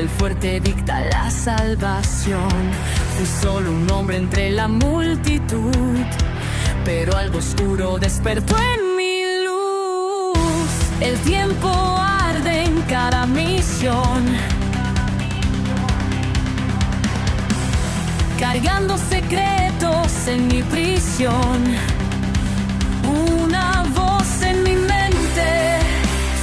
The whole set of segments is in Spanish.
el fuerte dicta la salvación. Fui solo un hombre entre la multitud, pero algo oscuro despertó en mi luz. El tiempo arde en cada misión, cargando secretos en mi prisión. Una voz en mi mente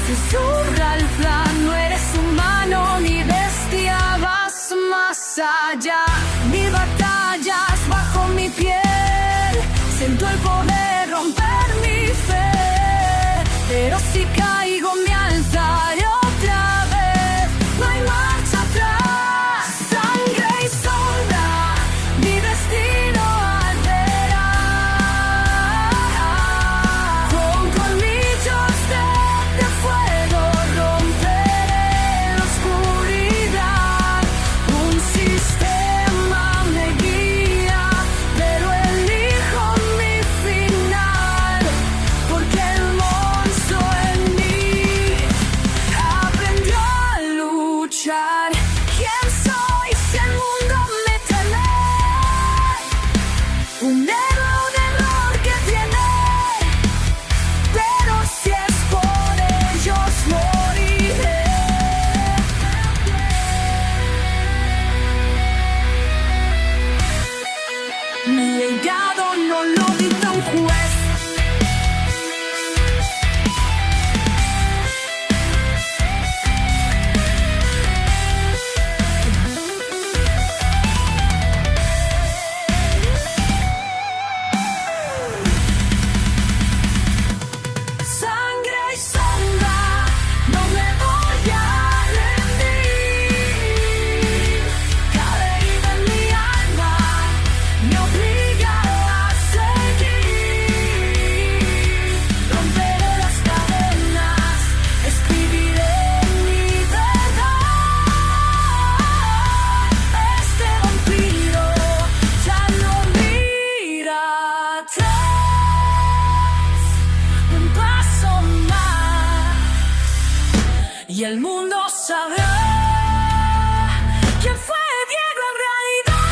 susurra el plan: no eres humano ni bestia, vas más allá. Mi batalla es bajo mi piel, siento el poder romper mi fe, pero si caigo me alzaré otra vez. No hay marcha atrás, sangre y sombra, mi destino alterar. Con colmillos de fuego romperé la oscuridad. Un sistema me guía, pero elijo mi final, porque el monstruo en mí aprendió a luchar. ¿Quién soy si el mundo me teme? Un héroe, un error que tiene, pero si es por ellos moriré. Mi legado no lo dicta un juez. Sangre y sombra, no me voy a rendir. Cada herida en mi alma me obliga a seguir. Romperé las cadenas, escribiré mi verdad. Este vampiro ya no mira atrás. Un paso más y el mundo sabrá quién fue Diego en realidad.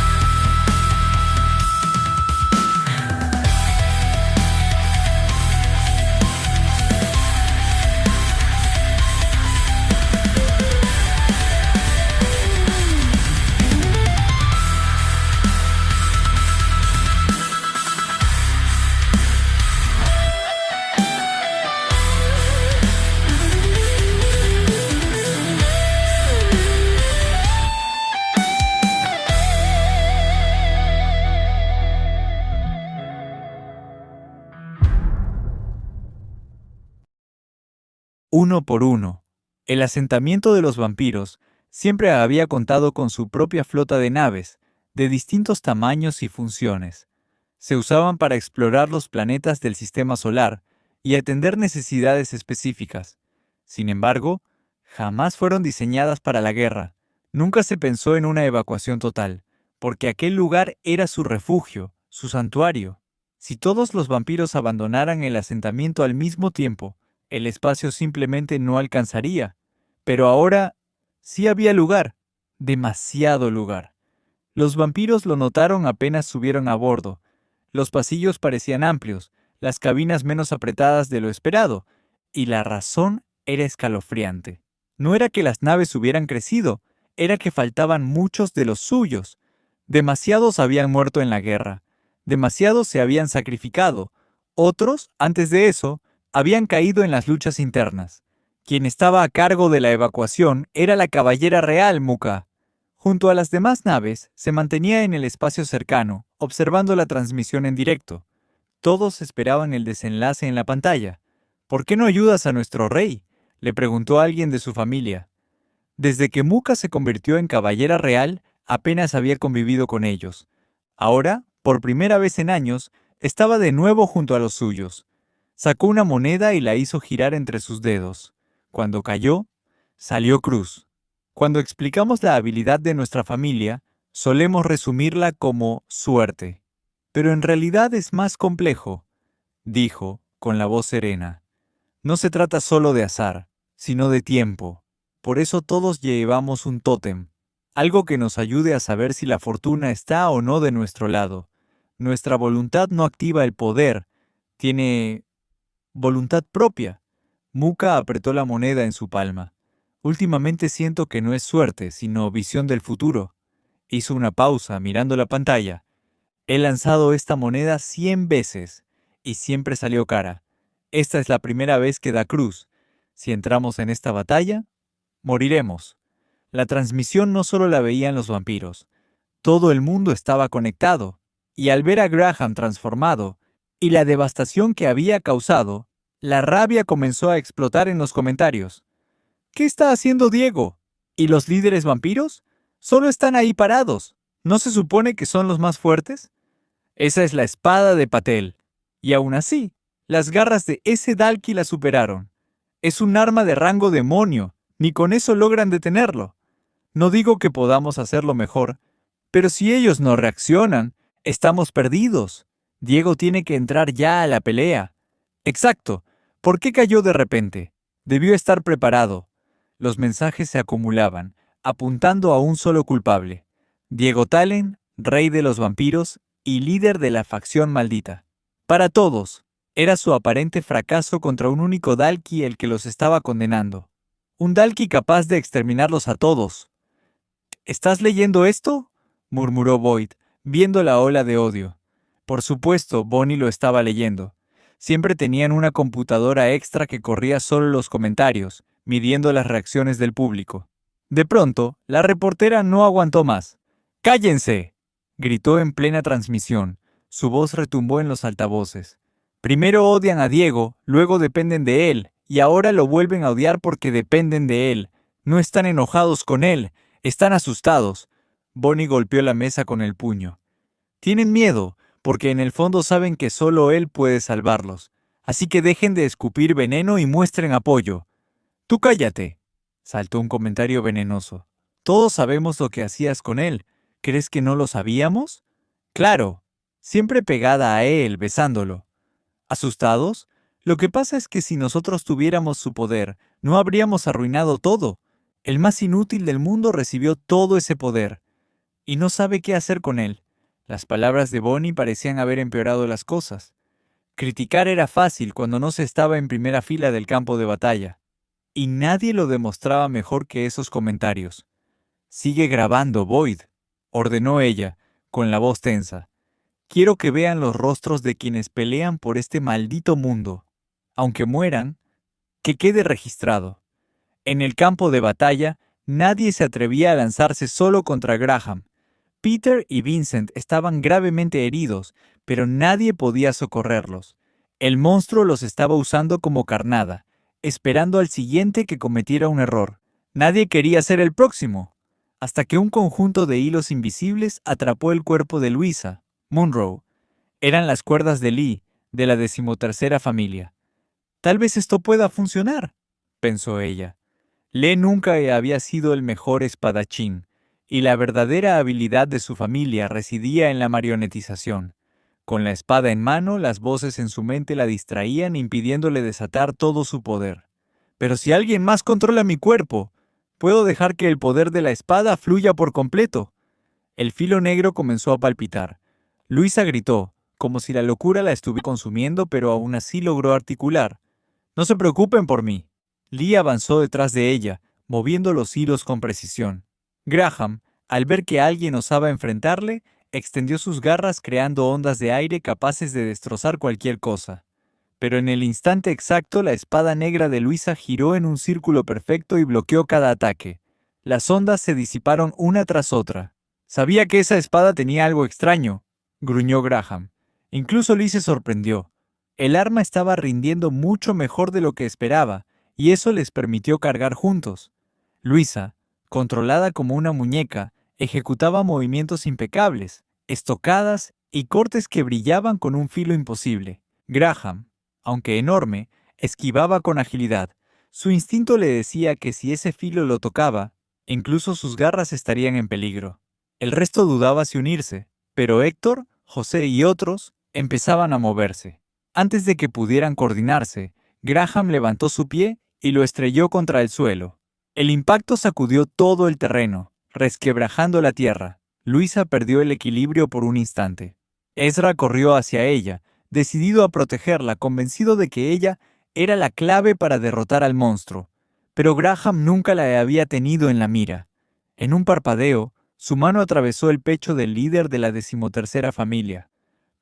1 por 1. El asentamiento de los vampiros siempre había contado con su propia flota de naves, de distintos tamaños y funciones. Se usaban para explorar los planetas del sistema solar y atender necesidades específicas. Sin embargo, jamás fueron diseñadas para la guerra. Nunca se pensó en una evacuación total, porque aquel lugar era su refugio, su santuario. Si todos los vampiros abandonaran el asentamiento al mismo tiempo, el espacio simplemente no alcanzaría. Pero ahora sí había lugar, demasiado lugar. Los vampiros lo notaron apenas subieron a bordo. Los pasillos parecían amplios, las cabinas menos apretadas de lo esperado, y la razón era escalofriante. No era que las naves hubieran crecido, era que faltaban muchos de los suyos. Demasiados habían muerto en la guerra, demasiados se habían sacrificado, otros, antes de eso, habían caído en las luchas internas. Quien estaba a cargo de la evacuación era la caballera real Muka. Junto a las demás naves, se mantenía en el espacio cercano, observando la transmisión en directo. Todos esperaban el desenlace en la pantalla. ¿Por qué no ayudas a nuestro rey?, le preguntó alguien de su familia. Desde que Muka se convirtió en caballera real, apenas había convivido con ellos. Ahora, por primera vez en años, estaba de nuevo junto a los suyos. Sacó una moneda y la hizo girar entre sus dedos. Cuando cayó, salió cruz. Cuando explicamos la habilidad de nuestra familia, solemos resumirla como suerte. Pero en realidad es más complejo, dijo, con la voz serena. No se trata solo de azar, sino de tiempo. Por eso todos llevamos un tótem, algo que nos ayude a saber si la fortuna está o no de nuestro lado. Nuestra voluntad no activa el poder, tiene voluntad propia. Muka apretó la moneda en su palma. Últimamente siento que no es suerte, sino visión del futuro. Hizo una pausa mirando la pantalla. He lanzado esta moneda 100 veces y siempre salió cara. Esta es la primera vez que da cruz. Si entramos en esta batalla, moriremos. La transmisión no solo la veían los vampiros. Todo el mundo estaba conectado. Y al ver a Graham transformado y la devastación que había causado, la rabia comenzó a explotar en los comentarios. ¿Qué está haciendo Diego? ¿Y los líderes vampiros? Solo están ahí parados. ¿No se supone que son los más fuertes? Esa es la espada de Patel. Y aún así, las garras de ese Dalki la superaron. Es un arma de rango demonio. Ni con eso logran detenerlo. No digo que podamos hacerlo mejor, pero si ellos no reaccionan, estamos perdidos. Diego tiene que entrar ya a la pelea. Exacto. ¿Por qué cayó de repente? Debió estar preparado. Los mensajes se acumulaban, apuntando a un solo culpable. Diego Talen, rey de los vampiros y líder de la facción maldita. Para todos, era su aparente fracaso contra un único Dalki el que los estaba condenando. Un Dalki capaz de exterminarlos a todos. ¿Estás leyendo esto?, murmuró Boyd, viendo la ola de odio. Por supuesto, Bonnie lo estaba leyendo. Siempre tenían una computadora extra que corría solo los comentarios, midiendo las reacciones del público. De pronto, la reportera no aguantó más. ¡Cállense!, gritó en plena transmisión. Su voz retumbó en los altavoces. Primero odian a Diego, luego dependen de él, y ahora lo vuelven a odiar porque dependen de él. No están enojados con él, están asustados. Bonnie golpeó la mesa con el puño. Tienen miedo, porque en el fondo saben que solo él puede salvarlos. Así que dejen de escupir veneno y muestren apoyo. ¡Tú cállate!, saltó un comentario venenoso. Todos sabemos lo que hacías con él. ¿Crees que no lo sabíamos? Claro, siempre pegada a él, besándolo. ¿Asustados? Lo que pasa es que si nosotros tuviéramos su poder, no habríamos arruinado todo. El más inútil del mundo recibió todo ese poder. Y no sabe qué hacer con él. Las palabras de Bonnie parecían haber empeorado las cosas. Criticar era fácil cuando no se estaba en primera fila del campo de batalla. Y nadie lo demostraba mejor que esos comentarios. «Sigue grabando, Boyd», ordenó ella, con la voz tensa. «Quiero que vean los rostros de quienes pelean por este maldito mundo. Aunque mueran, que quede registrado. En el campo de batalla, nadie se atrevía a lanzarse solo contra Graham. Peter y Vincent estaban gravemente heridos, pero nadie podía socorrerlos. El monstruo los estaba usando como carnada, esperando al siguiente que cometiera un error. Nadie quería ser el próximo, hasta que un conjunto de hilos invisibles atrapó el cuerpo de Luisa, Munro. Eran las cuerdas de Lee, de la 13ª familia. «Tal vez esto pueda funcionar», pensó ella. Lee nunca había sido el mejor espadachín, y la verdadera habilidad de su familia residía en la marionetización. Con la espada en mano, las voces en su mente la distraían, impidiéndole desatar todo su poder. «Pero si alguien más controla mi cuerpo, puedo dejar que el poder de la espada fluya por completo». El filo negro comenzó a palpitar. Luisa gritó, como si la locura la estuviera consumiendo, pero aún así logró articular. «No se preocupen por mí». Lee avanzó detrás de ella, moviendo los hilos con precisión. Graham, al ver que alguien osaba enfrentarle, extendió sus garras creando ondas de aire capaces de destrozar cualquier cosa. Pero en el instante exacto la espada negra de Luisa giró en un círculo perfecto y bloqueó cada ataque. Las ondas se disiparon una tras otra. «Sabía que esa espada tenía algo extraño», gruñó Graham. Incluso Lee se sorprendió. El arma estaba rindiendo mucho mejor de lo que esperaba, y eso les permitió cargar juntos. Luisa, controlada como una muñeca, ejecutaba movimientos impecables, estocadas y cortes que brillaban con un filo imposible. Graham, aunque enorme, esquivaba con agilidad. Su instinto le decía que si ese filo lo tocaba, incluso sus garras estarían en peligro. El resto dudaba si unirse, pero Héctor, José y otros empezaban a moverse. Antes de que pudieran coordinarse, Graham levantó su pie y lo estrelló contra el suelo. El impacto sacudió todo el terreno, resquebrajando la tierra. Luisa perdió el equilibrio por un instante. Ezra corrió hacia ella, decidido a protegerla, convencido de que ella era la clave para derrotar al monstruo. Pero Graham nunca la había tenido en la mira. En un parpadeo, su mano atravesó el pecho del líder de la 13ª familia.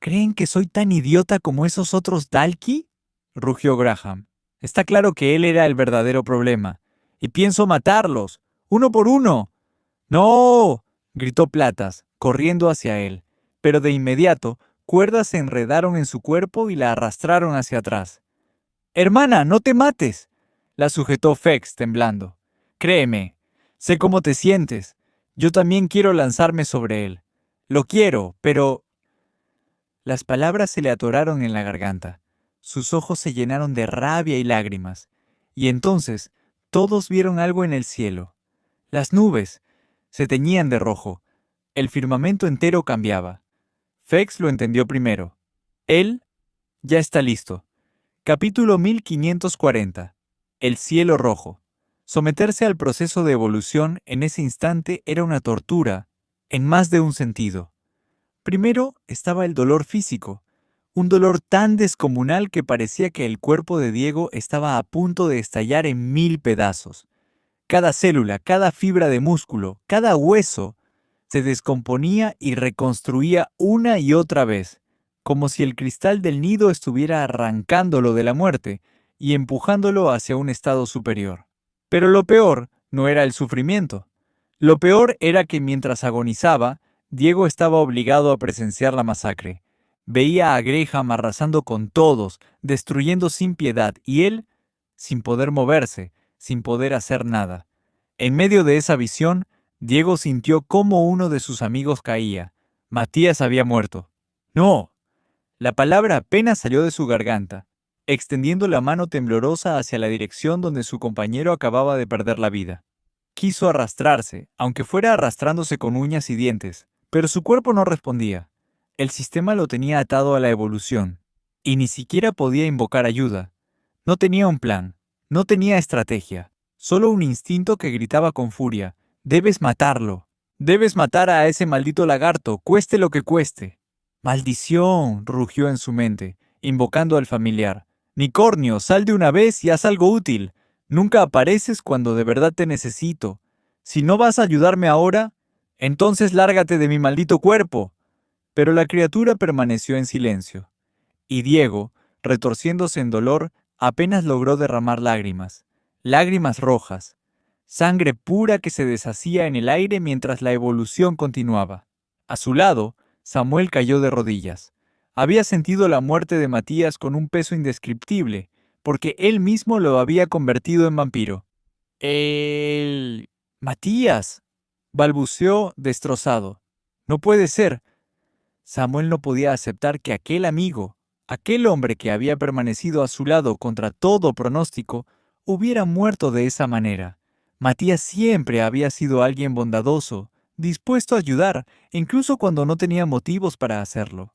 ¿Creen que soy tan idiota como esos otros Dalki?, rugió Graham. Está claro que él era el verdadero problema. Y pienso matarlos, uno por uno. ¡No!, gritó Platas, corriendo hacia él. Pero de inmediato, cuerdas se enredaron en su cuerpo y la arrastraron hacia atrás. «Hermana, no te mates», la sujetó Fex, temblando. «Créeme, sé cómo te sientes. Yo también quiero lanzarme sobre él. Lo quiero, pero...» Las palabras se le atoraron en la garganta. Sus ojos se llenaron de rabia y lágrimas. Y entonces, todos vieron algo en el cielo. Las nubes se teñían de rojo. El firmamento entero cambiaba. Fex lo entendió primero. Él ya está listo. Capítulo 1540. El cielo rojo. Someterse al proceso de evolución en ese instante era una tortura, en más de un sentido. Primero estaba el dolor físico, un dolor tan descomunal que parecía que el cuerpo de Diego estaba a punto de estallar en 1000 pedazos. Cada célula, cada fibra de músculo, cada hueso se descomponía y reconstruía una y otra vez, como si el cristal del nido estuviera arrancándolo de la muerte y empujándolo hacia un estado superior. Pero lo peor no era el sufrimiento. Lo peor era que mientras agonizaba, Diego estaba obligado a presenciar la masacre. Veía a Graham arrasando con todos, destruyendo sin piedad, y él, sin poder moverse, sin poder hacer nada. En medio de esa visión, Diego sintió cómo uno de sus amigos caía. Matías había muerto. ¡No! La palabra apenas salió de su garganta, extendiendo la mano temblorosa hacia la dirección donde su compañero acababa de perder la vida. Quiso arrastrarse, aunque fuera arrastrándose con uñas y dientes, pero su cuerpo no respondía. El sistema lo tenía atado a la evolución, y ni siquiera podía invocar ayuda. No tenía un plan, no tenía estrategia, solo un instinto que gritaba con furia: «Debes matarlo. Debes matar a ese maldito lagarto, cueste lo que cueste». «¡Maldición!», rugió en su mente, invocando al familiar. «Nicornio, sal de una vez y haz algo útil. Nunca apareces cuando de verdad te necesito. Si no vas a ayudarme ahora, entonces lárgate de mi maldito cuerpo». Pero la criatura permaneció en silencio, y Diego, retorciéndose en dolor, apenas logró derramar lágrimas, lágrimas rojas, sangre pura que se deshacía en el aire mientras la evolución continuaba. A su lado, Samuel cayó de rodillas. Había sentido la muerte de Matías con un peso indescriptible, porque él mismo lo había convertido en vampiro. «Matías», balbuceó destrozado. «No puede ser». Samuel no podía aceptar que aquel amigo, aquel hombre que había permanecido a su lado contra todo pronóstico, hubiera muerto de esa manera. Matías siempre había sido alguien bondadoso, dispuesto a ayudar, incluso cuando no tenía motivos para hacerlo.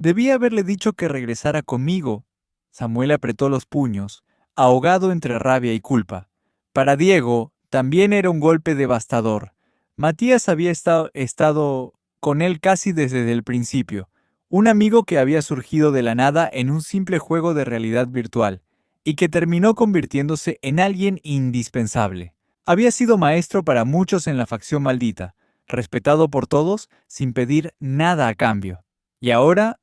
Debía haberle dicho que regresara conmigo. Samuel apretó los puños, ahogado entre rabia y culpa. Para Diego, también era un golpe devastador. Matías había estado con él casi desde el principio, un amigo que había surgido de la nada en un simple juego de realidad virtual, y que terminó convirtiéndose en alguien indispensable. Había sido maestro para muchos en la facción maldita, respetado por todos sin pedir nada a cambio. Y ahora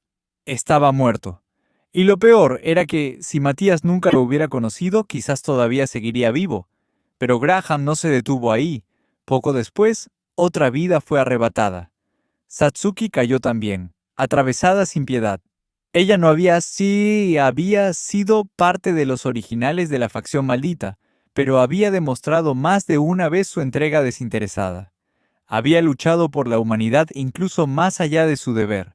estaba muerto. Y lo peor era que, si Matías nunca lo hubiera conocido, quizás todavía seguiría vivo. Pero Graham no se detuvo ahí. Poco después, otra vida fue arrebatada. Satsuki cayó también, atravesada sin piedad. Ella no había sido parte de los originales de la facción maldita, pero había demostrado más de una vez su entrega desinteresada. Había luchado por la humanidad incluso más allá de su deber.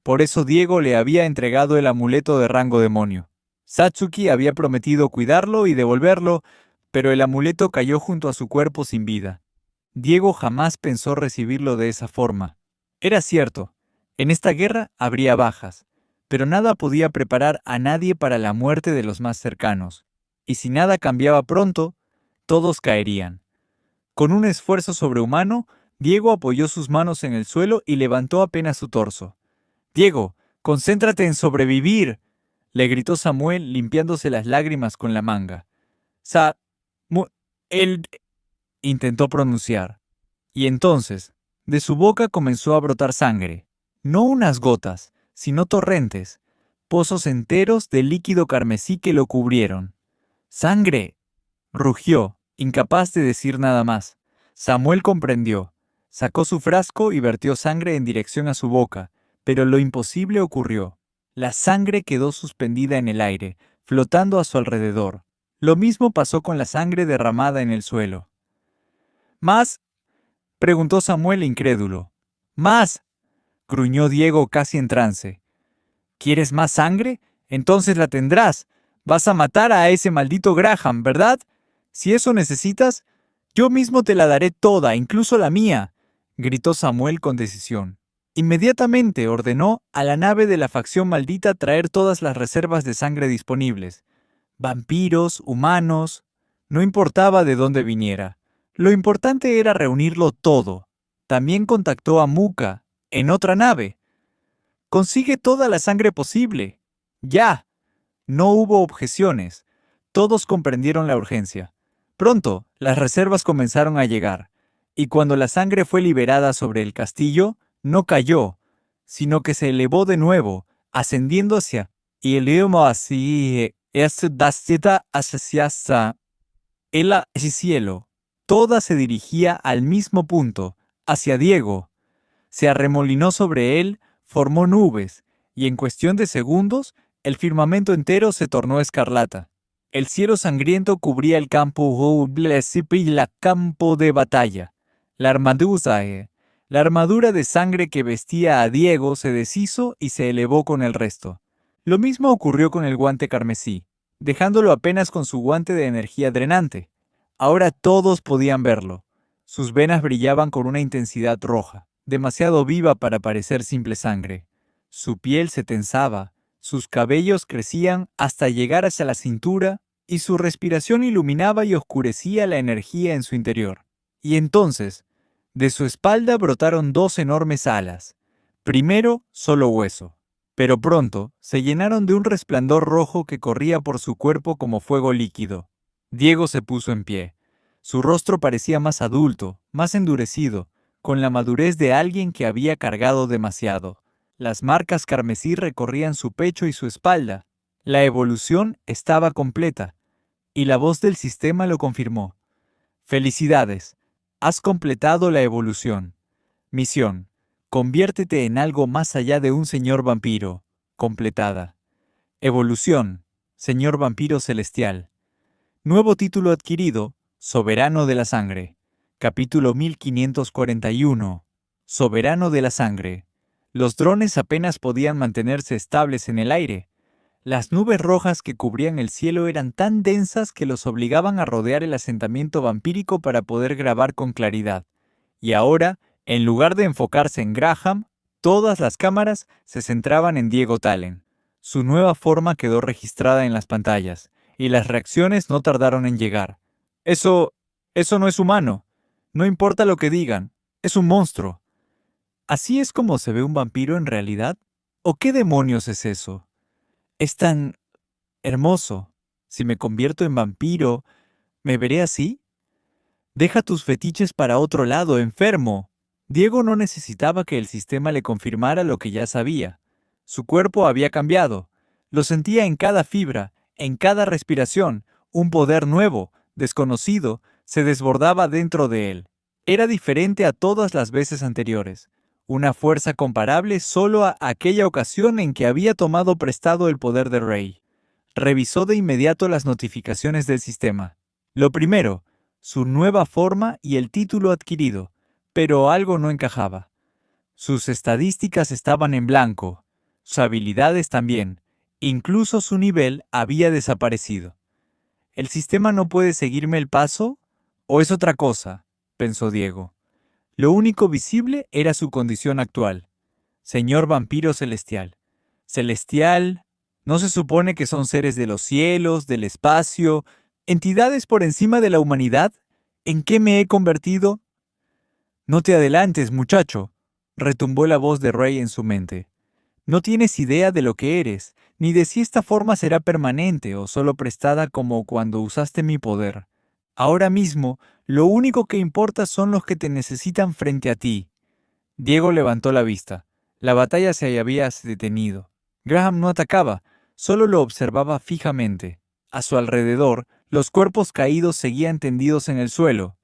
Por eso Diego le había entregado el amuleto de rango demonio. Satsuki había prometido cuidarlo y devolverlo, pero el amuleto cayó junto a su cuerpo sin vida. Diego jamás pensó recibirlo de esa forma. Era cierto, en esta guerra habría bajas, pero nada podía preparar a nadie para la muerte de los más cercanos. Y si nada cambiaba pronto, todos caerían. Con un esfuerzo sobrehumano, Diego apoyó sus manos en el suelo y levantó apenas su torso. «Diego, concéntrate en sobrevivir», le gritó Samuel limpiándose las lágrimas con la manga. Él intentó pronunciar. Y entonces, de su boca comenzó a brotar sangre. No unas gotas, sino torrentes, pozos enteros de líquido carmesí que lo cubrieron. ¡Sangre!, rugió, incapaz de decir nada más. Samuel comprendió. Sacó su frasco y vertió sangre en dirección a su boca, pero lo imposible ocurrió. La sangre quedó suspendida en el aire, flotando a su alrededor. Lo mismo pasó con la sangre derramada en el suelo. ¿Más?, preguntó Samuel incrédulo. «¡Más!», gruñó Diego casi en trance. «¿Quieres más sangre? Entonces la tendrás. Vas a matar a ese maldito Graham, ¿verdad? Si eso necesitas, yo mismo te la daré toda, incluso la mía», gritó Samuel con decisión. Inmediatamente ordenó a la nave de la facción maldita traer todas las reservas de sangre disponibles. Vampiros, humanos, no importaba de dónde viniera. Lo importante era reunirlo todo. También contactó a Muka, en otra nave. «Consigue toda la sangre posible. ¡Ya!». No hubo objeciones. Todos comprendieron la urgencia. Pronto, las reservas comenzaron a llegar, y cuando la sangre fue liberada sobre el castillo, no cayó, sino que se elevó de nuevo, ascendiendo hacia el cielo. Toda se dirigía al mismo punto, hacia Diego. Se arremolinó sobre él, formó nubes, y en cuestión de segundos, el firmamento entero se tornó escarlata. El cielo sangriento cubría el campo de batalla. La armadura de sangre que vestía a Diego se deshizo y se elevó con el resto. Lo mismo ocurrió con el guante carmesí, dejándolo apenas con su guante de energía drenante. Ahora todos podían verlo. Sus venas brillaban con una intensidad roja, demasiado viva para parecer simple sangre. Su piel se tensaba, sus cabellos crecían hasta llegar hacia la cintura y su respiración iluminaba y oscurecía la energía en su interior. Y entonces, de su espalda brotaron dos enormes alas. Primero, solo hueso, pero pronto se llenaron de un resplandor rojo que corría por su cuerpo como fuego líquido. Diego se puso en pie. Su rostro parecía más adulto, más endurecido, con la madurez de alguien que había cargado demasiado. Las marcas carmesí recorrían su pecho y su espalda. La evolución estaba completa, y la voz del sistema lo confirmó. «Felicidades, has completado la evolución. Misión: conviértete en algo más allá de un señor vampiro. Completada. Evolución: señor vampiro celestial. Nuevo título adquirido: Soberano de la Sangre. Capítulo 1541. Soberano de la Sangre. Los drones apenas podían mantenerse estables en el aire. Las nubes rojas que cubrían el cielo eran tan densas que los obligaban a rodear el asentamiento vampírico para poder grabar con claridad. Y ahora, en lugar de enfocarse en Graham, todas las cámaras se centraban en Diego Talen. Su nueva forma quedó registrada en las pantallas, y las reacciones no tardaron en llegar. Eso no es humano. No importa lo que digan, es un monstruo». ¿Así es como se ve un vampiro en realidad? ¿O qué demonios es eso? Es tan hermoso. Si me convierto en vampiro, ¿me veré así? Deja tus fetiches para otro lado, enfermo. Diego no necesitaba que el sistema le confirmara lo que ya sabía. Su cuerpo había cambiado. Lo sentía en cada fibra, en cada respiración. Un poder nuevo, desconocido, se desbordaba dentro de él. Era diferente a todas las veces anteriores. Una fuerza comparable solo a aquella ocasión en que había tomado prestado el poder de Rey. Revisó de inmediato las notificaciones del sistema. Lo primero, su nueva forma y el título adquirido, pero algo no encajaba. Sus estadísticas estaban en blanco, sus habilidades también, incluso su nivel había desaparecido. ¿El sistema no puede seguirme el paso? ¿O es otra cosa?, pensó Diego. Lo único visible era su condición actual. Señor vampiro celestial. Celestial, ¿no se supone que son seres de los cielos, del espacio, entidades por encima de la humanidad? ¿En qué me he convertido? No te adelantes, muchacho, retumbó la voz de Ray en su mente. No tienes idea de lo que eres, ni de si esta forma será permanente o solo prestada como cuando usaste mi poder. Ahora mismo, lo único que importa son los que te necesitan frente a ti. Diego levantó la vista. La batalla se había detenido. Graham no atacaba, solo lo observaba fijamente. A su alrededor, los cuerpos caídos seguían tendidos en el suelo.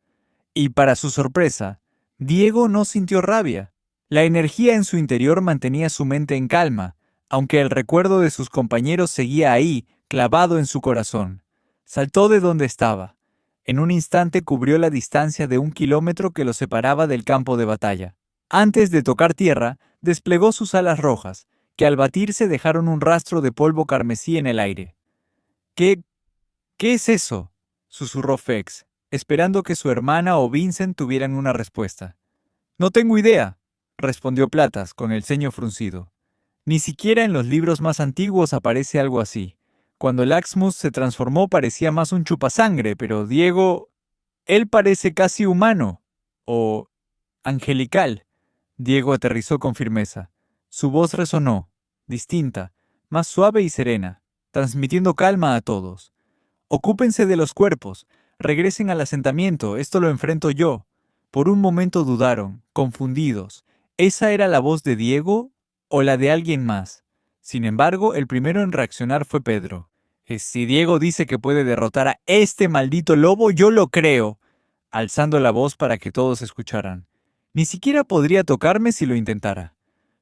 Y para su sorpresa, Diego no sintió rabia. La energía en su interior mantenía su mente en calma, aunque el recuerdo de sus compañeros seguía ahí, clavado en su corazón. Saltó de donde estaba. En un instante cubrió la distancia de 1 kilómetro que lo separaba del campo de batalla. Antes de tocar tierra, desplegó sus alas rojas, que al batirse dejaron un rastro de polvo carmesí en el aire. ¿Qué es eso?, susurró Fex, esperando que su hermana o Vincent tuvieran una respuesta. No tengo idea, respondió Platas con el ceño fruncido. Ni siquiera en los libros más antiguos aparece algo así. Cuando Laxmus se transformó parecía más un chupasangre, pero Diego... Él parece casi humano. O... angelical. Diego aterrizó con firmeza. Su voz resonó, distinta, más suave y serena, transmitiendo calma a todos. Ocúpense de los cuerpos, regresen al asentamiento, esto lo enfrento yo. Por un momento dudaron, confundidos. ¿Esa era la voz de Diego o la de alguien más? Sin embargo, el primero en reaccionar fue Pedro. Si Diego dice que puede derrotar a este maldito lobo, yo lo creo, alzando la voz para que todos escucharan. Ni siquiera podría tocarme si lo intentara.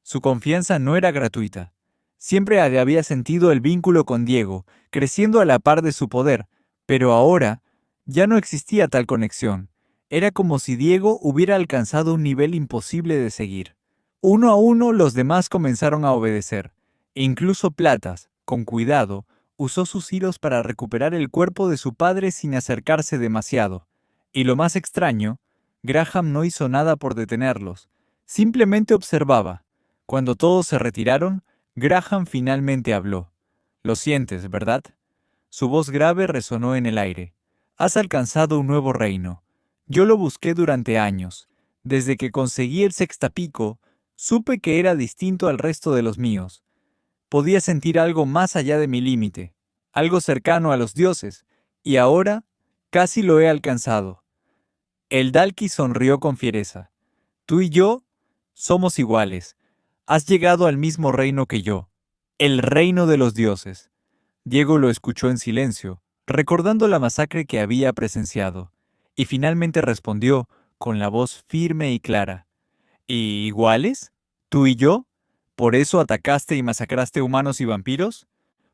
Su confianza no era gratuita. Siempre había sentido el vínculo con Diego, creciendo a la par de su poder, pero ahora ya no existía tal conexión. Era como si Diego hubiera alcanzado un nivel imposible de seguir. Uno a uno los demás comenzaron a obedecer. Incluso Platas, con cuidado, usó sus hilos para recuperar el cuerpo de su padre sin acercarse demasiado. Y lo más extraño, Graham no hizo nada por detenerlos. Simplemente observaba. Cuando todos se retiraron, Graham finalmente habló. «Lo sientes, ¿verdad?». Su voz grave resonó en el aire. «Has alcanzado un nuevo reino. Yo lo busqué durante años. Desde que conseguí el sextapico, supe que era distinto al resto de los míos. Podía sentir algo más allá de mi límite, algo cercano a los dioses, y ahora casi lo he alcanzado». El Dalki sonrió con fiereza. «Tú y yo somos iguales. Has llegado al mismo reino que yo, el reino de los dioses». Diego lo escuchó en silencio, recordando la masacre que había presenciado, y finalmente respondió con la voz firme y clara. «¿Y iguales? ¿Tú y yo? ¿Por eso atacaste y masacraste humanos y vampiros?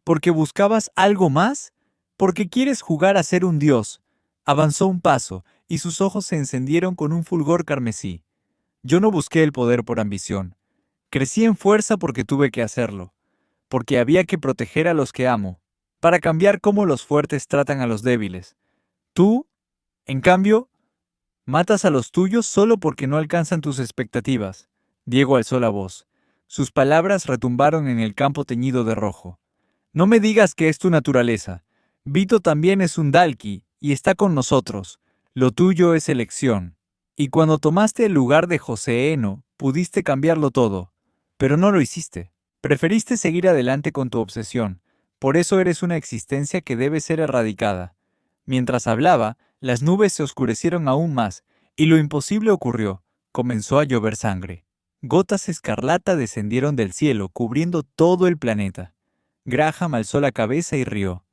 ¿Porque buscabas algo más? ¿Porque quieres jugar a ser un dios?». Avanzó un paso, y sus ojos se encendieron con un fulgor carmesí. «Yo no busqué el poder por ambición. Crecí en fuerza porque tuve que hacerlo, porque había que proteger a los que amo, para cambiar cómo los fuertes tratan a los débiles. Tú, en cambio, matas a los tuyos solo porque no alcanzan tus expectativas». Diego alzó la voz. Sus palabras retumbaron en el campo teñido de rojo. «No me digas que es tu naturaleza. Vito también es un Dalki y está con nosotros. Lo tuyo es elección. Y cuando tomaste el lugar de José Eno, pudiste cambiarlo todo. Pero no lo hiciste. Preferiste seguir adelante con tu obsesión. Por eso eres una existencia que debe ser erradicada». Mientras hablaba, las nubes se oscurecieron aún más, y lo imposible ocurrió. Comenzó a llover sangre. Gotas escarlata descendieron del cielo, cubriendo todo el planeta. Graham alzó la cabeza y rió.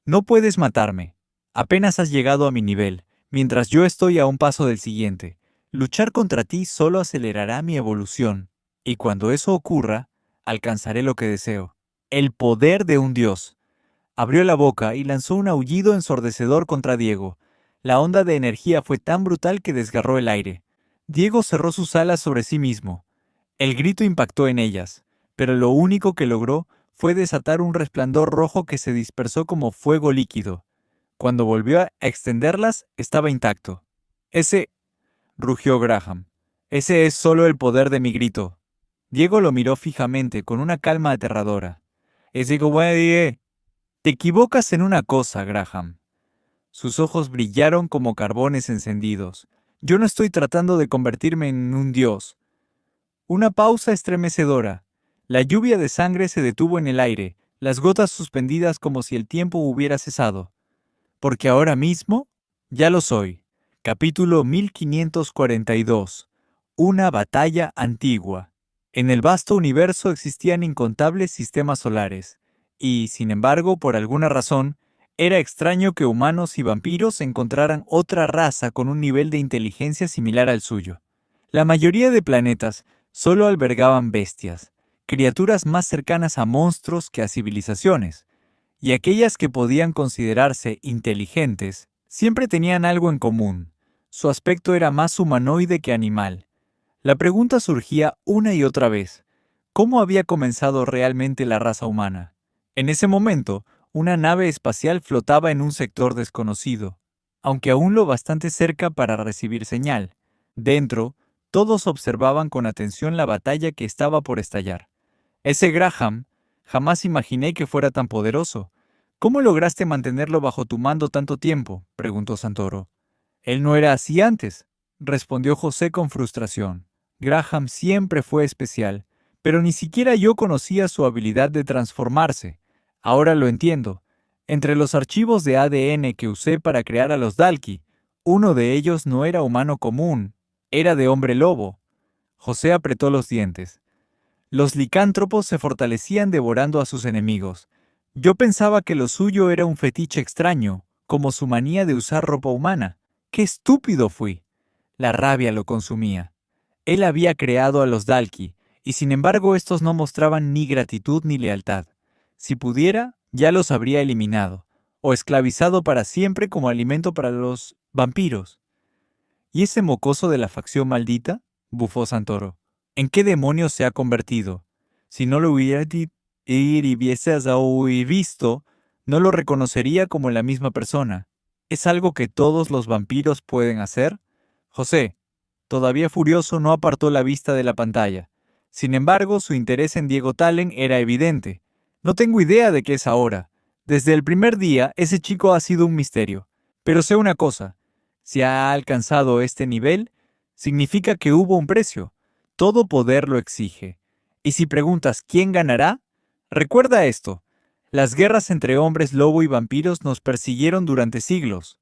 «No puedes matarme. Apenas has llegado a mi nivel, mientras yo estoy a un paso del siguiente. Luchar contra ti solo acelerará mi evolución. Y cuando eso ocurra, alcanzaré lo que deseo. El poder de un dios». Abrió la boca y lanzó un aullido ensordecedor contra Diego. La onda de energía fue tan brutal que desgarró el aire. Diego cerró sus alas sobre sí mismo. El grito impactó en ellas, pero lo único que logró fue desatar un resplandor rojo que se dispersó como fuego líquido. Cuando volvió a extenderlas, estaba intacto. «Ese», rugió Graham, «ese es solo el poder de mi grito». Diego lo miró fijamente con una calma aterradora. «Ese como te equivocas en una cosa, Graham. Sus ojos brillaron como carbones encendidos. Yo no estoy tratando de convertirme en un dios. Una pausa estremecedora. La lluvia de sangre se detuvo en el aire, las gotas suspendidas como si el tiempo hubiera cesado. Porque ahora mismo, ya lo soy. Capítulo 1542. Una batalla antigua. En el vasto universo existían incontables sistemas solares, y, sin embargo, por alguna razón, era extraño que humanos y vampiros encontraran otra raza con un nivel de inteligencia similar al suyo. La mayoría de planetas solo albergaban bestias, criaturas más cercanas a monstruos que a civilizaciones, y aquellas que podían considerarse inteligentes siempre tenían algo en común. Su aspecto era más humanoide que animal. La pregunta surgía una y otra vez: ¿cómo había comenzado realmente la raza humana? En ese momento, una nave espacial flotaba en un sector desconocido, aunque aún lo bastante cerca para recibir señal. Dentro, todos observaban con atención la batalla que estaba por estallar. Ese Graham, jamás imaginé que fuera tan poderoso. ¿Cómo lograste mantenerlo bajo tu mando tanto tiempo?, preguntó Santoro. Él no era así antes, respondió José con frustración. Graham siempre fue especial, pero ni siquiera yo conocía su habilidad de transformarse. Ahora lo entiendo. Entre los archivos de ADN que usé para crear a los Dalki, uno de ellos no era humano común, era de hombre lobo. José apretó los dientes. Los licántropos se fortalecían devorando a sus enemigos. Yo pensaba que lo suyo era un fetiche extraño, como su manía de usar ropa humana. ¡Qué estúpido fui! La rabia lo consumía. Él había creado a los Dalki, y sin embargo estos no mostraban ni gratitud ni lealtad. Si pudiera, ya los habría eliminado, o esclavizado para siempre como alimento para los vampiros. ¿Y ese mocoso de la facción maldita?, bufó Santoro. ¿En qué demonios se ha convertido? Si no lo hubiera visto, no lo reconocería como la misma persona. ¿Es algo que todos los vampiros pueden hacer? José, todavía furioso, no apartó la vista de la pantalla. Sin embargo, su interés en Diego Talen era evidente. No tengo idea de qué es ahora. Desde el primer día, ese chico ha sido un misterio. Pero sé una cosa. Si ha alcanzado este nivel, significa que hubo un precio. Todo poder lo exige. Y si preguntas quién ganará, recuerda esto. Las guerras entre hombres lobo y vampiros nos persiguieron durante siglos.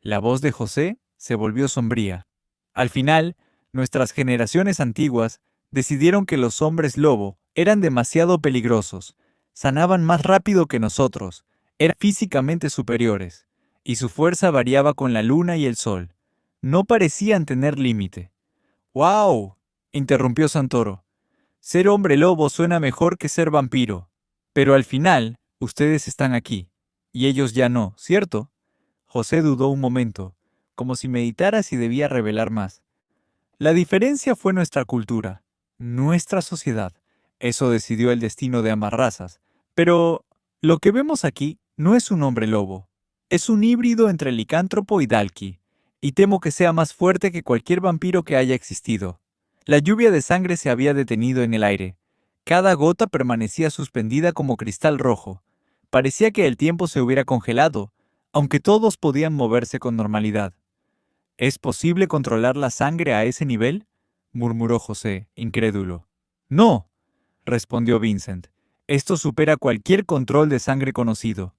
La voz de José se volvió sombría. Al final, nuestras generaciones antiguas decidieron que los hombres lobo eran demasiado peligrosos, sanaban más rápido que nosotros, eran físicamente superiores, y su fuerza variaba con la luna y el sol. No parecían tener límite. ¡Wow!, interrumpió Santoro. Ser hombre lobo suena mejor que ser vampiro. Pero al final, ustedes están aquí, y ellos ya no, ¿cierto? José dudó un momento, como si meditara si debía revelar más. La diferencia fue nuestra cultura, nuestra sociedad. Eso decidió el destino de ambas razas. Pero lo que vemos aquí no es un hombre lobo. Es un híbrido entre licántropo y Dalki, y temo que sea más fuerte que cualquier vampiro que haya existido. La lluvia de sangre se había detenido en el aire. Cada gota permanecía suspendida como cristal rojo. Parecía que el tiempo se hubiera congelado, aunque todos podían moverse con normalidad. ¿Es posible controlar la sangre a ese nivel?, murmuró José, incrédulo. No, respondió Vincent. Esto supera cualquier control de sangre conocido.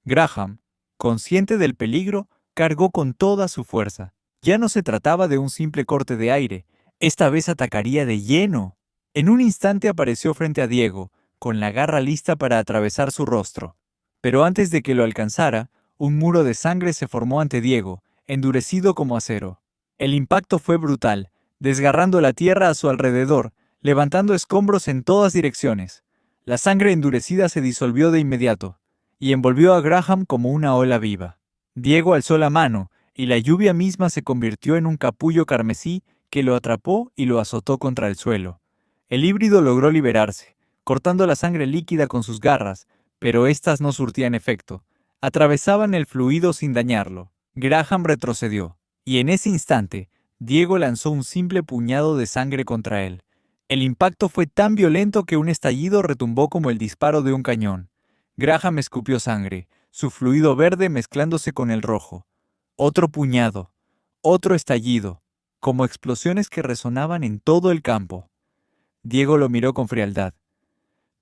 Graham, consciente del peligro, cargó con toda su fuerza. Ya no se trataba de un simple corte de aire. Esta vez atacaría de lleno. En un instante apareció frente a Diego, con la garra lista para atravesar su rostro. Pero antes de que lo alcanzara, un muro de sangre se formó ante Diego, endurecido como acero. El impacto fue brutal, desgarrando la tierra a su alrededor, levantando escombros en todas direcciones. La sangre endurecida se disolvió de inmediato, y envolvió a Graham como una ola viva. Diego alzó la mano, y la lluvia misma se convirtió en un capullo carmesí que lo atrapó y lo azotó contra el suelo. El híbrido logró liberarse, cortando la sangre líquida con sus garras, pero éstas no surtían efecto. Atravesaban el fluido sin dañarlo. Graham retrocedió, y en ese instante, Diego lanzó un simple puñado de sangre contra él. El impacto fue tan violento que un estallido retumbó como el disparo de un cañón. Graham escupió sangre. su fluido verde mezclándose con el rojo. Otro puñado, otro estallido, como explosiones que resonaban en todo el campo. Diego lo miró con frialdad.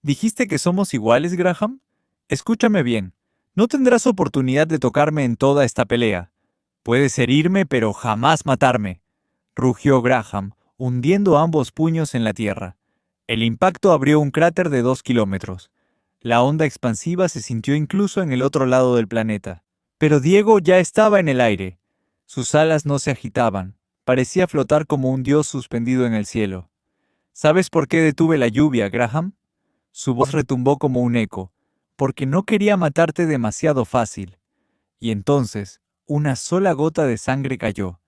¿Dijiste que somos iguales, Graham? Escúchame bien. No tendrás oportunidad de tocarme en toda esta pelea. Puedes herirme, pero jamás matarme, rugió Graham, hundiendo ambos puños en la tierra. El impacto abrió un cráter de 2 kilómetros. La onda expansiva se sintió incluso en el otro lado del planeta. Pero Diego ya estaba en el aire. Sus alas no se agitaban. Parecía flotar como un dios suspendido en el cielo. ¿Sabes por qué detuve la lluvia, Graham? Su voz retumbó como un eco. Porque no quería matarte demasiado fácil. Y entonces, una sola gota de sangre cayó.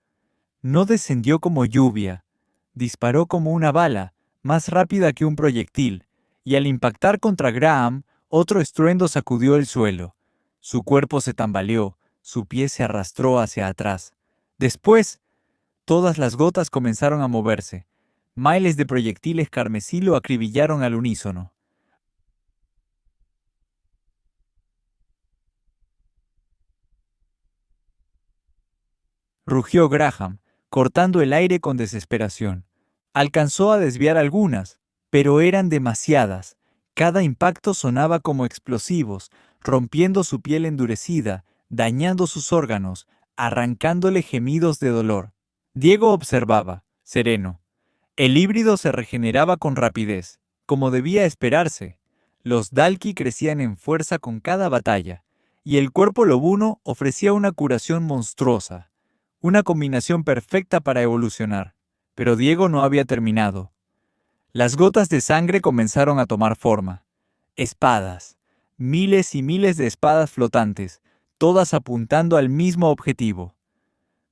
No descendió como lluvia. Disparó como una bala, más rápida que un proyectil, y al impactar contra Graham, otro estruendo sacudió el suelo. Su cuerpo se tambaleó, su pie se arrastró hacia atrás. Después, todas las gotas comenzaron a moverse. Miles de proyectiles carmesí lo acribillaron al unísono. Rugió Graham, cortando el aire con desesperación. Alcanzó a desviar algunas, pero eran demasiadas. Cada impacto sonaba como explosivos, rompiendo su piel endurecida, dañando sus órganos, arrancándole gemidos de dolor. Diego observaba, sereno. El híbrido se regeneraba con rapidez, como debía esperarse. Los Dalki crecían en fuerza con cada batalla, y el cuerpo lobuno ofrecía una curación monstruosa. Una combinación perfecta para evolucionar. Pero Diego no había terminado. Las gotas de sangre comenzaron a tomar forma. Espadas. Miles y miles de espadas flotantes, todas apuntando al mismo objetivo.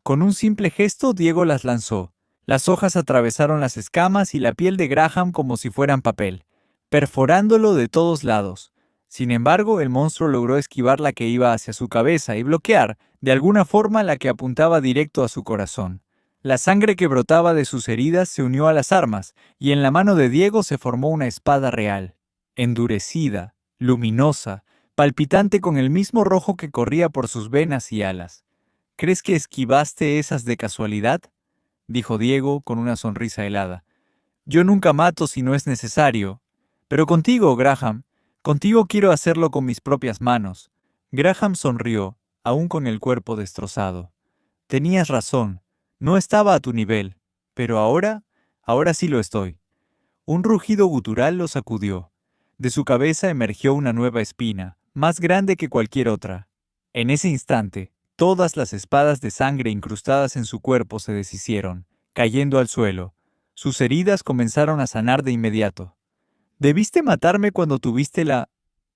Con un simple gesto, Diego las lanzó. Las hojas atravesaron las escamas y la piel de Graham como si fueran papel, perforándolo de todos lados. Sin embargo, el monstruo logró esquivar la que iba hacia su cabeza y bloquear, de alguna forma, la que apuntaba directo a su corazón. La sangre que brotaba de sus heridas se unió a las armas, y en la mano de Diego se formó una espada real, endurecida, luminosa, palpitante con el mismo rojo que corría por sus venas y alas. ¿Crees que esquivaste esas de casualidad?, dijo Diego con una sonrisa helada. Yo nunca mato si no es necesario. Pero contigo, Graham, contigo quiero hacerlo con mis propias manos. Graham sonrió, aún con el cuerpo destrozado. Tenías razón, no estaba a tu nivel, pero ahora sí lo estoy. Un rugido gutural lo sacudió. De su cabeza emergió una nueva espina, más grande que cualquier otra. En ese instante, todas las espadas de sangre incrustadas en su cuerpo se deshicieron, cayendo al suelo. Sus heridas comenzaron a sanar de inmediato. «Debiste matarme cuando tuviste la...».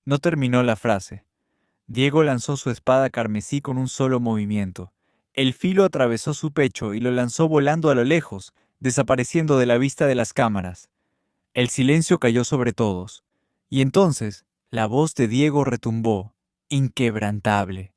No terminó la frase. Diego lanzó su espada carmesí con un solo movimiento. El filo atravesó su pecho y lo lanzó volando a lo lejos, desapareciendo de la vista de las cámaras. El silencio cayó sobre todos. Y entonces, la voz de Diego retumbó, inquebrantable.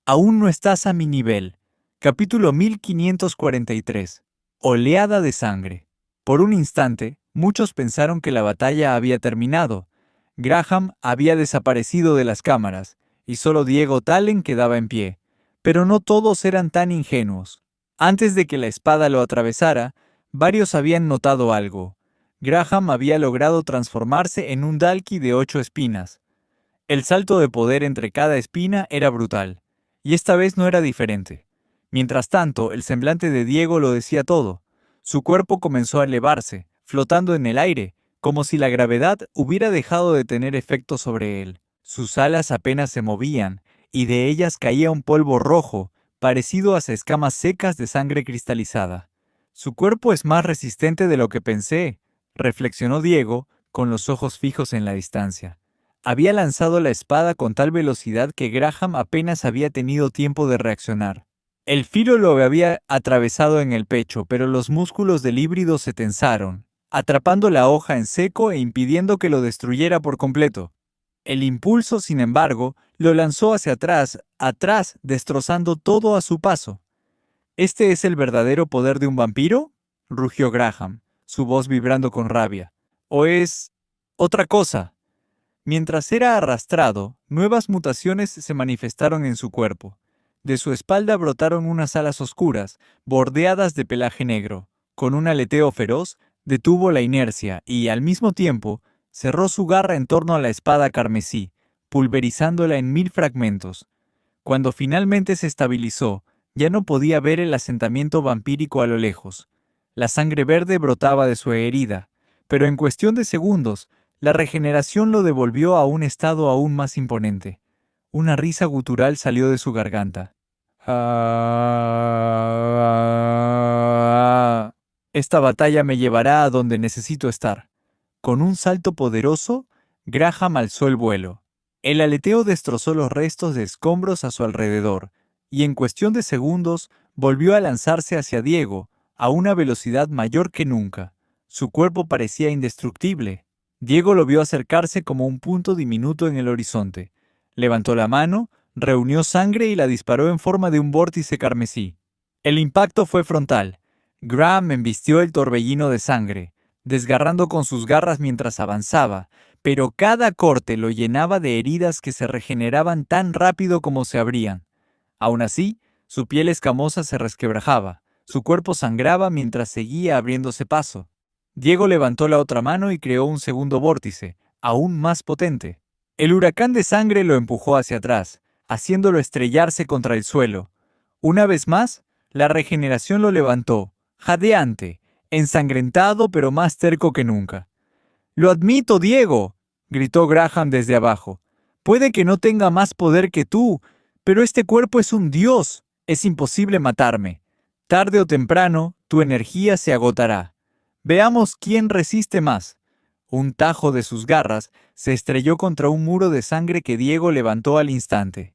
«Aún no estás a mi nivel». Capítulo 1543. Oleada de sangre. Por un instante, muchos pensaron que la batalla había terminado. Graham había desaparecido de las cámaras, y solo Diego Talen quedaba en pie. Pero no todos eran tan ingenuos. Antes de que la espada lo atravesara, varios habían notado algo. Graham había logrado transformarse en un Dalki de 8 espinas. El salto de poder entre cada espina era brutal, y esta vez no era diferente. Mientras tanto, el semblante de Diego lo decía todo. Su cuerpo comenzó a elevarse, flotando en el aire, como si la gravedad hubiera dejado de tener efecto sobre él. Sus alas apenas se movían, y de ellas caía un polvo rojo, parecido a escamas secas de sangre cristalizada. «Su cuerpo es más resistente de lo que pensé», reflexionó Diego, con los ojos fijos en la distancia. Había lanzado la espada con tal velocidad que Graham apenas había tenido tiempo de reaccionar. El filo lo había atravesado en el pecho, pero los músculos del híbrido se tensaron, atrapando la hoja en seco e impidiendo que lo destruyera por completo. El impulso, sin embargo, lo lanzó hacia atrás, destrozando todo a su paso. «¿Este es el verdadero poder de un vampiro?», rugió Graham, su voz vibrando con rabia. «¿O es otra cosa?». Mientras era arrastrado, nuevas mutaciones se manifestaron en su cuerpo. De su espalda brotaron unas alas oscuras, bordeadas de pelaje negro. Con un aleteo feroz, detuvo la inercia y, al mismo tiempo, cerró su garra en torno a la espada carmesí, pulverizándola en 1000 fragmentos. Cuando finalmente se estabilizó, ya no podía ver el asentamiento vampírico a lo lejos. La sangre verde brotaba de su herida, pero en cuestión de segundos, la regeneración lo devolvió a un estado aún más imponente. Una risa gutural salió de su garganta. Esta batalla me llevará a donde necesito estar. Con un salto poderoso, Graham alzó el vuelo. El aleteo destrozó los restos de escombros a su alrededor, y en cuestión de segundos volvió a lanzarse hacia Diego, a una velocidad mayor que nunca. Su cuerpo parecía indestructible. Diego lo vio acercarse como un punto diminuto en el horizonte. Levantó la mano, reunió sangre y la disparó en forma de un vórtice carmesí. El impacto fue frontal. Graham embistió el torbellino de sangre, desgarrando con sus garras mientras avanzaba, pero cada corte lo llenaba de heridas que se regeneraban tan rápido como se abrían. Aún así, su piel escamosa se resquebrajaba, su cuerpo sangraba mientras seguía abriéndose paso. Diego levantó la otra mano y creó un segundo vórtice, aún más potente. El huracán de sangre lo empujó hacia atrás, haciéndolo estrellarse contra el suelo. Una vez más, la regeneración lo levantó, jadeante, ensangrentado pero más terco que nunca. «¡Lo admito, Diego!», gritó Graham desde abajo. «Puede que no tenga más poder que tú, pero este cuerpo es un dios. Es imposible matarme. Tarde o temprano, tu energía se agotará. Veamos quién resiste más». Un tajo de sus garras se estrelló contra un muro de sangre que Diego levantó al instante.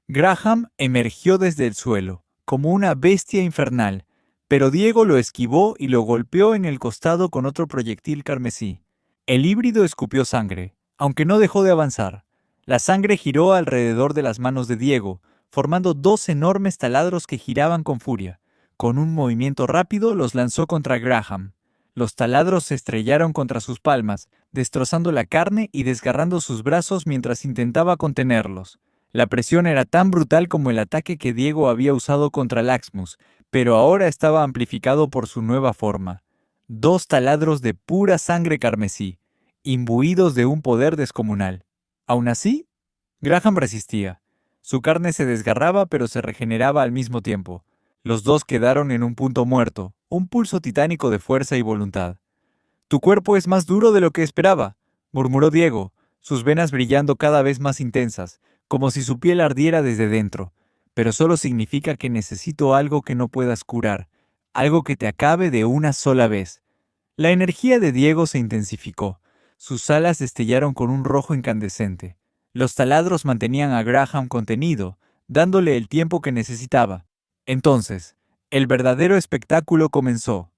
Graham emergió desde el suelo, como una bestia infernal, pero Diego lo esquivó y lo golpeó en el costado con otro proyectil carmesí. El híbrido escupió sangre, aunque no dejó de avanzar. La sangre giró alrededor de las manos de Diego, formando 2 enormes taladros que giraban con furia. Con un movimiento rápido los lanzó contra Graham. Los taladros se estrellaron contra sus palmas, destrozando la carne y desgarrando sus brazos mientras intentaba contenerlos. La presión era tan brutal como el ataque que Diego había usado contra Laxmus, pero ahora estaba amplificado por su nueva forma. 2 taladros de pura sangre carmesí, imbuidos de un poder descomunal. Aún así, Graham resistía. Su carne se desgarraba pero se regeneraba al mismo tiempo. Los dos quedaron en un punto muerto, un pulso titánico de fuerza y voluntad. «Tu cuerpo es más duro de lo que esperaba», murmuró Diego, sus venas brillando cada vez más intensas, como si su piel ardiera desde dentro. «Pero solo significa que necesito algo que no puedas curar, algo que te acabe de una sola vez». La energía de Diego se intensificó. Sus alas destellaron con un rojo incandescente. Los taladros mantenían a Graham contenido, dándole el tiempo que necesitaba. Entonces, el verdadero espectáculo comenzó.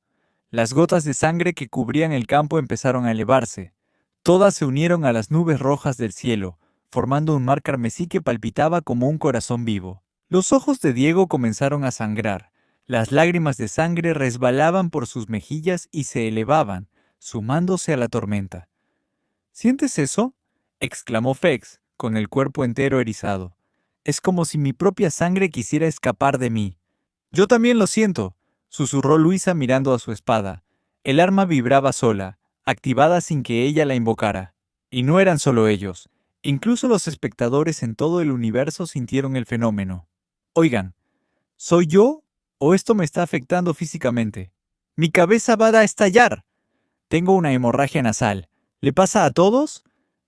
Las gotas de sangre que cubrían el campo empezaron a elevarse. Todas se unieron a las nubes rojas del cielo, formando un mar carmesí que palpitaba como un corazón vivo. Los ojos de Diego comenzaron a sangrar. Las lágrimas de sangre resbalaban por sus mejillas y se elevaban, sumándose a la tormenta. «¿Sientes eso?», exclamó Fex, con el cuerpo entero erizado. «Es como si mi propia sangre quisiera escapar de mí». «Yo también lo siento», susurró Luisa mirando a su espada. El arma vibraba sola, activada sin que ella la invocara. Y no eran solo ellos. Incluso los espectadores en todo el universo sintieron el fenómeno. «Oigan, ¿soy yo o esto me está afectando físicamente? ¡Mi cabeza va a estallar! Tengo una hemorragia nasal. ¿Le pasa a todos?».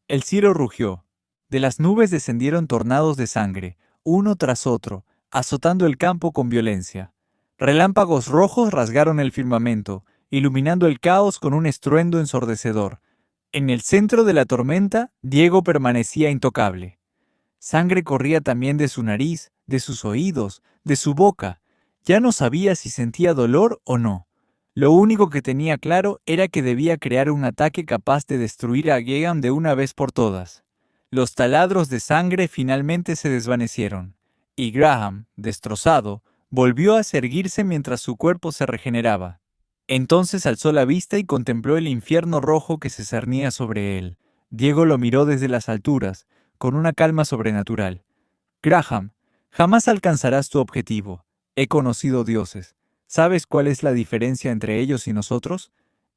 El cielo rugió. De las nubes descendieron tornados de sangre, uno tras otro, azotando el campo con violencia. Relámpagos rojos rasgaron el firmamento, iluminando el caos con un estruendo ensordecedor. En el centro de la tormenta, Diego permanecía intocable. Sangre corría también de su nariz, de sus oídos, de su boca. Ya no sabía si sentía dolor o no. Lo único que tenía claro era que debía crear un ataque capaz de destruir a Graham de una vez por todas. Los taladros de sangre finalmente se desvanecieron, y Graham, destrozado, volvió a erguirse mientras su cuerpo se regeneraba. Entonces alzó la vista y contempló el infierno rojo que se cernía sobre él. Diego lo miró desde las alturas, con una calma sobrenatural. Graham, jamás alcanzarás tu objetivo. He conocido dioses. ¿Sabes cuál es la diferencia entre ellos y nosotros?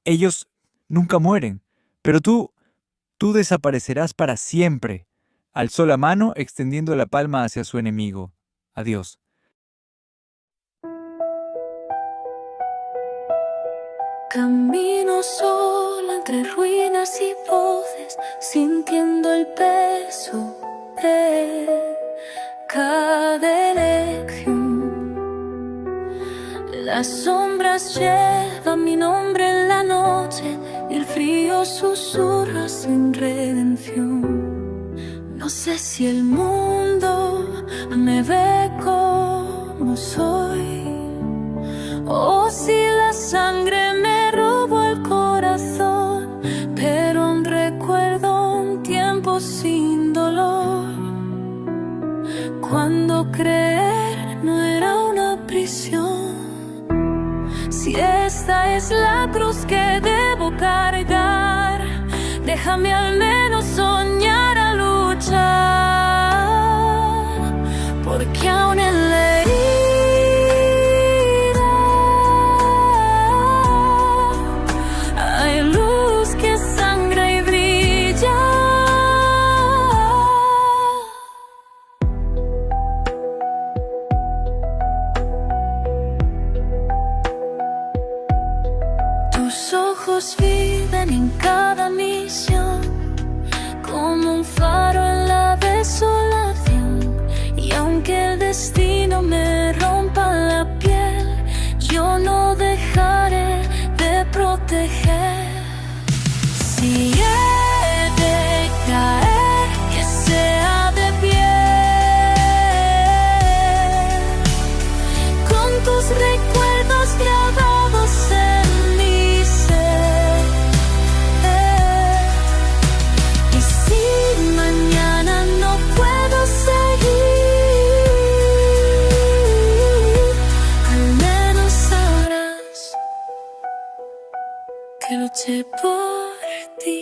Ellos nunca mueren, pero tú desaparecerás para siempre. Alzó la mano, extendiendo la palma hacia su enemigo. Adiós. Camino sola entre ruinas y voces, sintiendo el peso de cada elección. Las sombras llevan mi nombre en la noche y el frío susurra sin redención. No sé si el mundo me ve como soy o si la sangre me robó el corazón, pero aún recuerdo un tiempo sin dolor, cuando creer no era una prisión. Si esta es la cruz que debo cargar, déjame al menos soñar a luchar, porque aún en la herida hay luz que sangra y brilla. Tus ojos viven en cada misión, como un faro en la desolación. Y aunque el destino me rompa la piel, yo no dejaré de proteger. Si he de caer, que sea de pie, con tus recuerdos grabados en mi ser. Y si mañana no puedo seguir, al menos sabrás que luché por ti.